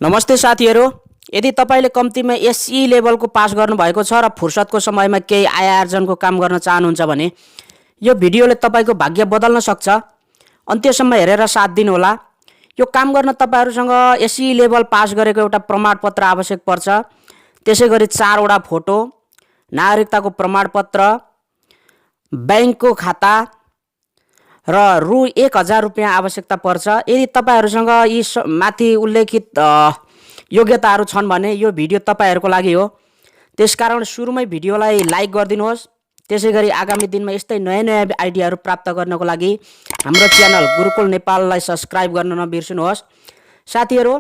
नमस्ते साथीहरु, यदि तपाईले कम्तीमा एसई लेभलको पास गर्नुभएको छ र फुर्सदको समयमा केही आय आर्जनको काम गर्न चाहनुहुन्छ भने यो भिडियोले तपाईको भाग्य बदल्न सक्छ। अन्त्यसम्म हेरेर साथ दिनुहोला। यो काम गर्न तपाईहरुसँग एसई लेभल पास गरेको एउटा प्रमाणपत्र आवश्यक पर्छ। त्यसैगरी 4 वटा फोटो, नागरिकताको प्रमाणपत्र, बैंकको खाता र रु 1000 रुपैयाँ आवश्यकता पर्छ। यदि तपाईहरुसँग यी माथि उल्लेखित योग्यताहरू छन् भने यो भिडियो तपाईहरुको लागि हो। त्यसकारण सुरुमै भिडियोलाई लाइक गरिदिनुहोस्। त्यसैगरी आगामी दिनमा यस्तै नयाँ आइडियाहरू प्राप्त गर्नको लागि हाम्रो च्यानल गुरुकुल नेपाललाई सब्स्क्राइब गर्न नबिर्सनुहोस्। साथीहरु,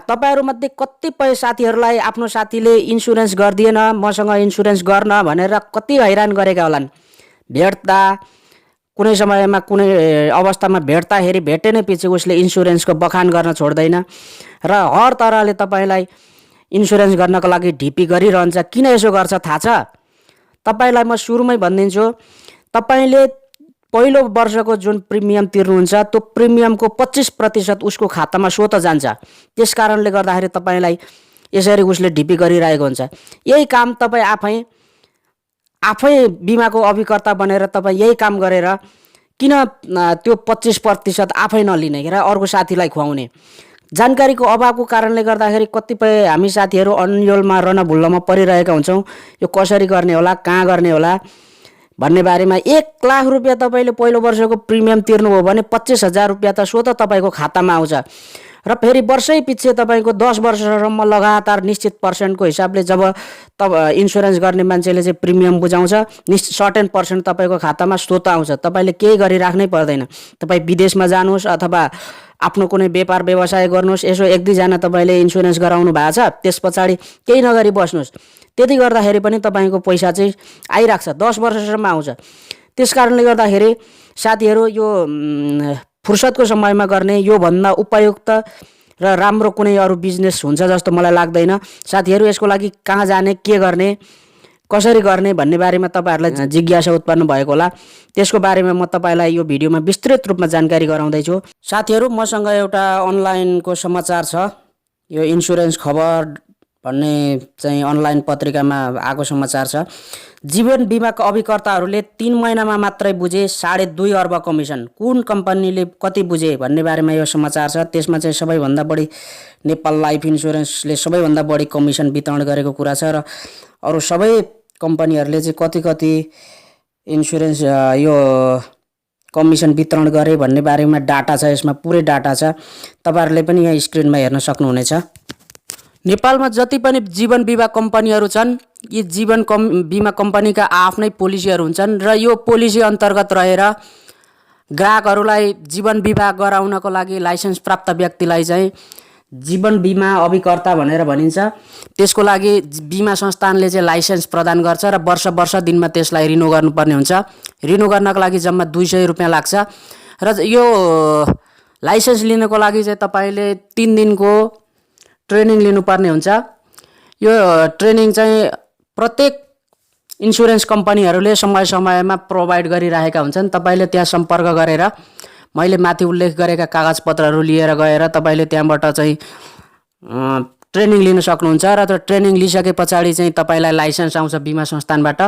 तपाईहरु मध्ये कतिपय साथीहरुलाई आफ्नो साथीले इन्स्योरेन्स गर्दिएन, मसँग इन्स्योरेन्स गर्न भनेर कति हैरान गरेका होलान्। भेट्दा कुनै समयमा कुनै अवस्थामा भेट्दाखेरि भेटे नै पछि उसले इन्स्योरेन्सको बखान गर्न छोड्दैन र हर तरहले तपाईलाई इन्स्योरेन्स गर्नको लागि ढिपी गरिरहन्छ। किन यसो गर्छ थाहा छ? तपाईलाई म सुरुमै भनिदिन्छु, तपाईले पहिलो वर्षको जुन प्रिमियम तिर्नुहुन्छ त्यो प्रिमियमको 25% उसको खातामा स्वतः जान्छ। त्यसकारणले गर्दाखेरि तपाईलाई यसरी उसले ढिपी गरिरहेको हुन्छ। यही काम तपाई आफै बीमाको अभिकर्ता बनेर तपाई यही काम गरेर किन त्यो 25% आफै नलिने र अर्को साथीलाई खुवाउने? जानकारीको अभावको कारणले गर्दाखेरि कतिपय हामी साथीहरु अन्योलमा रनभुल्लमा परिरहेका हुन्छौं। यो कसरी गर्ने होला, कहाँ गर्ने होला भन्ने बारेमा 1 लाख रुपैयाँ तपाईले पहिलो वर्षको प्रिमियम तिर्नुभयो भने 25,000 रुपैयाँ त स्वतः तपाईको खातामा आउँछ र फेरि वर्षै पछि तपाईको 10 वर्षसम्म लगातार निश्चित पर्सेन्टको हिसाबले जब इन्स्योरेन्स गर्ने मान्छेले चाहिँ प्रिमियम बुझाउँछ, सर्टेन पर्सेन्ट तपाईको खातामा स्वतः आउँछ। तपाईले केही गरिराख्नै पर्दैन। तपाई विदेशमा जानुहोस् अथवा आफ्नो कुनै व्यापार व्यवसाय गर्नुहोस्, यसो 1-2 जना तपाईले इन्स्योरेन्स गराउनु भएको छ, त्यसपछाडी केही नगरी बस्नुहोस्, त्यति गर्दाखेरि पनि तपाईको पैसा चाहिँ आइराख्छ, 10 वर्षसम्म आउँछ। त्यसकारणले गर्दाखेरि साथीहरु यो फुर्सदको समयमा गर्ने यो भन्दा उपयुक्त र राम्रो कुनै अरु बिजनेस हुन्छ जस्तो मलाई लाग्दैन। साथीहरु, यसको लागि कहाँ जाने, के गर्ने, कसरी गर्ने भन्ने बारेमा तपाईहरुलाई जिज्ञासा उत्पन्न भएको होला। त्यसको बारेमा म तपाईलाई यो भिडियोमा विस्तृत रूपमा जानकारी गराउँदै छु। साथीहरु, मसँग एउटा अनलाइनको समाचार छ। यो इन्स्योरेन्स खबर भन्ने चाहिँ अनलाइन पत्रिकामा आएको समाचार छ। जीवन बीमाका अभिकर्ताहरूले 3 महिनामा मात्रै बुझे 2.5 अर्ब कमिसन। कुन कम्पनीले कति बुझे भन्ने बारेमा यो समाचार छ। त्यसमा चाहिँ सबैभन्दा बढी नेपाल लाइफ इन्स्योरेन्सले सबैभन्दा बढी कमिसन वितरण गरेको कुरा छ र अरु सबै कम्पनीहरूले चाहिँ कति इन्स्योरेन्स यो कमिसन वितरण गरे भन्ने बारेमा डाटा छ। यसमा पुरै डाटा छ, तपाईहरुले पनि यहाँ स्क्रिनमा हेर्न सक्नुहुनेछ। नेपालमा जति पनि जीवन बीमा कम्पनीहरू छन्, यी जीवन बीमा कम्पनीका आफ्नै पोलिसीहरू हुन्छन् र यो पोलिसी अन्तर्गत रहेर ग्राहकहरूलाई जीवन बीमा गराउनको लागि लाइसेन्स प्राप्त व्यक्तिलाई चाहिँ जीवन बीमा अभिकर्ता भनेर भनिन्छ। त्यसको लागि बीमा संस्थानले चाहिँ लाइसेन्स प्रदान गर्छ र वर्ष दिनमा त्यसलाई रिन्यू गर्नुपर्ने हुन्छ। रिन्यू गर्नको लागि जम्मा 200 रुपैयाँ लाग्छ र यो लाइसेन्स लिनको लागि चाहिँ तपाईले 3 दिनको ट्रेनिङ लिनुपर्ने हुन्छ। यो ट्रेनिङ चाहिँ प्रत्येक इन्स्योरेन्स कम्पनीहरूले समय-समयमा प्रोभाइड गरिरहेका हुन्छन्। तपाईले त्यहाँ सम्पर्क गरेर मैले माथि उल्लेख गरेका कागजपत्रहरू लिएर गएर तपाईले त्यहाँबाट चाहिँ ट्रेनिङ लिन सक्नुहुन्छ र त्यो ट्रेनिङ लिइसके पछाडी चाहिँ तपाईलाई लाइसेन्स आउँछ बीमा संस्थानबाट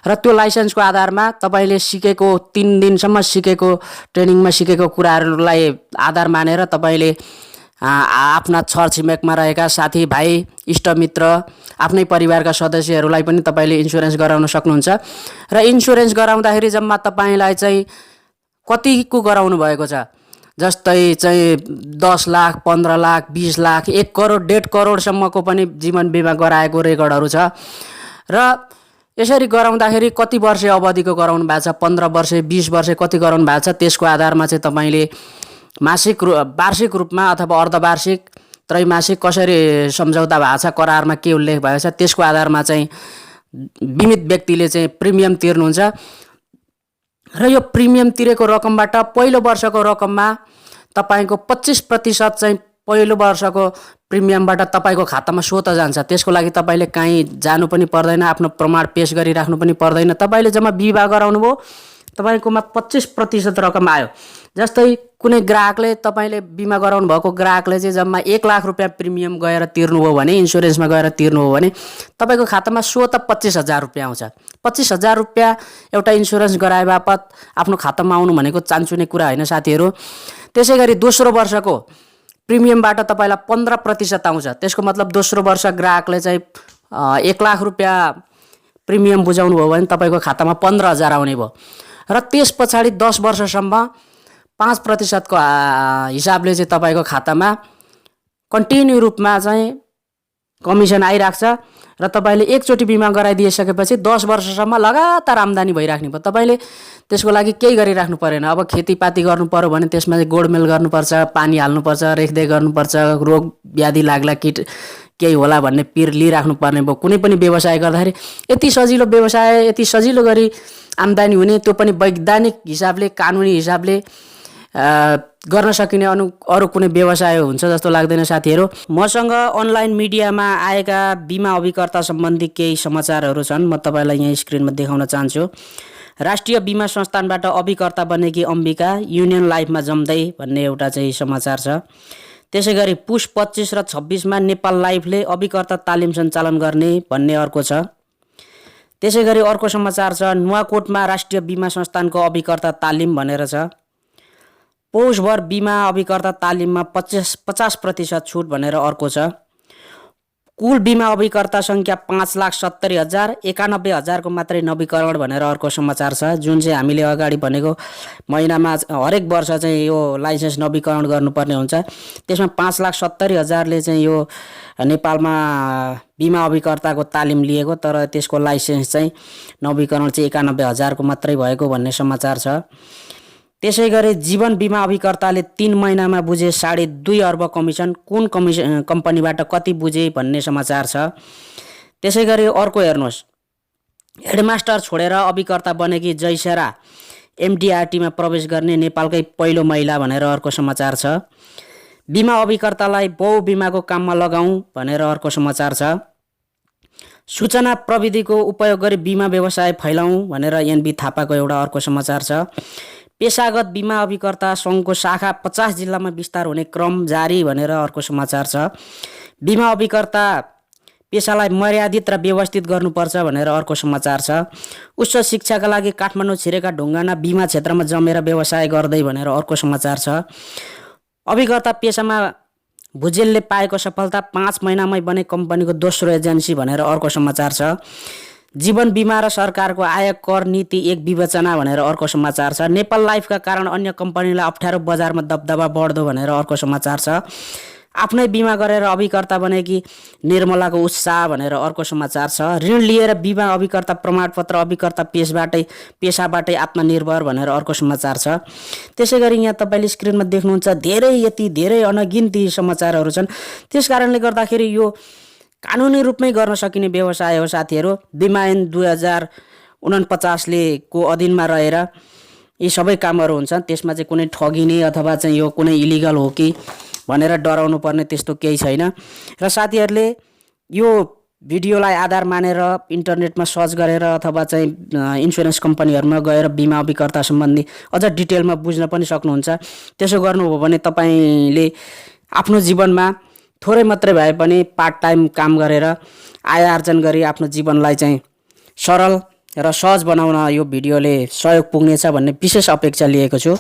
र त्यो लाइसेन्सको आधारमा तपाईले सिकेको 3 दिनसम्म सिकेको ट्रेनिङमा सिकेको कुराहरूलाई आधार मानेर तपाईले आफ्ना छरछिमेकमा रहेका साथीभाइ, इष्टमित्र, आफ्नै परिवारका सदस्यहरूलाई पनि तपाईले इन्स्योरेन्स गराउन सक्नुहुन्छ र इन्स्योरेन्स गराउँदाखेरि जम्मा तपाईलाई चाहिँ कतिको गराउनु भएको छ, जस्तै चाहिँ 10 लाख, 15 लाख, 20 लाख, 1 करोड, 1.5 करोडसम्मको पनि जीवन बीमा गराएको रेकर्डहरू छ र यसरी गराउँदाखेरि कति वर्ष अवधिको गराउनु भएको छ, 15 वर्ष, 20 वर्ष कति गराउनु भएको छ, त्यसको आधारमा चाहिँ तपाईले वार्षिक रूपमा अथवा अर्धवार्षिक, त्रैमासिक कसरी सम्झौता भएको छ, करारमा के उल्लेख भएको छ, त्यसको आधारमा चाहिँ बीमित व्यक्तिले चाहिँ प्रिमियम तिर्नुहुन्छ र यो प्रिमियम तिरेको रकमबाट पहिलो वर्षको रकममा तपाईको 25% चाहिँ पहिलो वर्षको प्रिमियमबाट तपाईको खातामा स्वतः जान्छ। त्यसको लागि तपाईले कहीँ जानु पनि पर्दैन, आफ्नो प्रमाण पेश गरिराख्नु पनि पर्दैन। तपाईले जम्मा बिमा गराउनु भयो तपाईँकोमा 25% रकम आयो। जस्तै कुनै ग्राहकले तपाईँले बिमा गराउनु भएको ग्राहकले चाहिँ जम्मा 1 लाख रुपियाँ प्रिमियम गएर तिर्नुभयो भने, इन्सुरेन्समा गएर तिर्नुभयो भने तपाईँको खातामा स्वतः 25,000 रुपियाँ आउँछ। 25,000 रुपियाँ एउटा इन्सुरेन्स गराए बापत आफ्नो खातामा आउनु भनेको चान्चुने कुरा होइन साथीहरू। त्यसै गरी दोस्रो वर्षको प्रिमियमबाट तपाईँलाई 15% आउँछ। त्यसको मतलब दोस्रो वर्ष ग्राहकले चाहिँ 1 लाख रुपियाँ प्रिमियम बुझाउनु भयो भने तपाईँको खातामा 15,000 आउने भयो। र त्यस पछाडि 10 वर्षसम्म 5% को हिसाबले चाहिँ तपाईँको खातामा कन्टिन्यू रूपमा चाहिँ कमिसन आइराख्छ र तपाईँले एकचोटि बिमा गराइदिइसकेपछि 10 वर्षसम्म लगातार आम्दानी भइराख्ने भयो। तपाईँले त्यसको लागि केही गरिराख्नु परेन। अब खेतीपाती गर्नु पर्यो भने त्यसमा चाहिँ गोडमेल गर्नुपर्छ, पानी हाल्नुपर्छ, रेखदेख गर्नुपर्छ, रोग व्याधि लाग्ला किट केही होला भन्ने पिर लिइराख्नु पर्ने भयो। कुनै पनि व्यवसाय गर्दाखेरि यति सजिलो व्यवसाय, यति सजिलो गरी आम्दानी हुने, त्यो पनि वैधानिक हिसाबले, कानुनी हिसाबले गर्न सकिने अरू कुनै व्यवसाय हुन्छ जस्तो लाग्दैन साथीहरू। मसँग अनलाइन मिडियामा आएका बिमा अभिकर्ता सम्बन्धी केही समाचारहरू छन्, म तपाईँलाई यहाँ स्क्रिनमा देखाउन चाहन्छु। राष्ट्रिय बिमा संस्थानबाट अभिकर्ता बनेकी अम्बिका युनियन लाइफमा जम्दै भन्ने एउटा चाहिँ समाचार छ। त्यसै गरी पुस 25 र 26मा नेपाल लाइफले अभिकर्ता तालिम सञ्चालन गर्ने भन्ने अर्को छ। त्यसै गरी अर्को समाचार छ, नुवाकोटमा राष्ट्रिय बिमा संस्थानको अभिकर्ता तालिम भनेर छ। पौषभर बिमा अभिकर्ता तालिममा 50% छुट भनेर अर्को छ। कुल बिमा अभिकर्ता सङ्ख्या 5,70,000, 91,000 मात्रै नवीकरण भनेर अर्को समाचार छ, जुन चाहिँ हामीले अगाडि भनेको महिनामा हरेक वर्ष चाहिँ यो लाइसेन्स नवीकरण गर्नुपर्ने हुन्छ। त्यसमा 5,70,000ले चाहिँ यो नेपालमा बिमा अभिकर्ताको तालिम लिएको, तर त्यसको लाइसेन्स चाहिँ नवीकरण चाहिँ 91,000 मात्रै भएको भन्ने समाचार छ। त्यसै गरी जीवन बिमा अभिकर्ताले 3 महिनामा बुझे 2.5 अर्ब कमिसन, कुन कम्पनीबाट कति बुझे भन्ने समाचार छ। त्यसै गरी अर्को हेर्नुहोस्, हेडमास्टर छोडेर अभिकर्ता बनेकी जयसेरा एमडिआरटीमा प्रवेश गर्ने नेपालकै पहिलो महिला भनेर अर्को समाचार छ। बिमा अभिकर्तालाई बहुबिमाको काममा लगाउँ भनेर अर्को समाचार छ। सूचना प्रविधिको उपयोग गरी बिमा व्यवसाय फैलाउँ भनेर एनबी थापाको एउटा अर्को समाचार छ। पेशागत बिमा अभिकर्ता सङ्घको शाखा 50 जिल्लामा विस्तार हुने क्रम जारी भनेर अर्को समाचार छ। बिमा अभिकर्ता पेशालाई मर्यादित र व्यवस्थित गर्नुपर्छ भनेर अर्को समाचार छ। उच्च शिक्षाका लागि काठमाडौँ छिरेका ढुङ्गाना बिमा क्षेत्रमा जमेर व्यवसाय गर्दै भनेर अर्को समाचार छ। अभिकर्ता पेशामा भुजेलले पाएको सफलता, 5 महिनामै बने कम्पनीको दोस्रो एजेन्सी भनेर अर्को समाचार छ। जीवन बिमा र सरकारको आय कर नीति एक विवेचना भनेर अर्को समाचार छ। नेपाल लाइफका कारण अन्य कम्पनीलाई अप्ठ्यारो, बजारमा दबदबा बढ्दो भनेर अर्को समाचार छ। आफ्नै बिमा गरेर अभिकर्ता बनेकी निर्मलाको उत्साह भनेर अर्को समाचार छ। ऋण लिएर बिमा अभिकर्ता प्रमाणपत्र, अभिकर्ता पेसाबाटै आत्मनिर्भर भनेर अर्को समाचार छ। त्यसै गरी यहाँ तपाईँले स्क्रिनमा देख्नुहुन्छ धेरै अनगिन्ती समाचारहरू छन्। त्यस कारणले गर्दाखेरि यो कानुनी रूपमै गर्न सकिने व्यवसाय हो साथीहरू। बिमा ऐन 2049ले को अधीनमा रहेर यी सबै कामहरू हुन्छन्। त्यसमा चाहिँ कुनै ठगिने अथवा चाहिँ यो कुनै इलिगल हो कि भनेर डराउनु पर्ने त्यस्तो केही छैन। र साथीहरूले यो भिडियोलाई आधार मानेर इन्टरनेटमा सर्च गरेर अथवा चाहिँ इन्सुरेन्स कम्पनीहरूमा गएर बिमा अभिकर्ता सम्बन्धी अझ डिटेलमा बुझ्न पनि सक्नुहुन्छ। त्यसो गर्नुभयो भने तपाईँले आफ्नो जीवनमा थोरै मात्रै भए पनि पार्ट टाइम काम गरेर आय आर्जन गरी आफ्नो जीवनलाई चाहिँ सरल र सहज बनाउन यो भिडियोले सहयोग पुग्नेछ भन्ने विशेष अपेक्षा लिएको छु।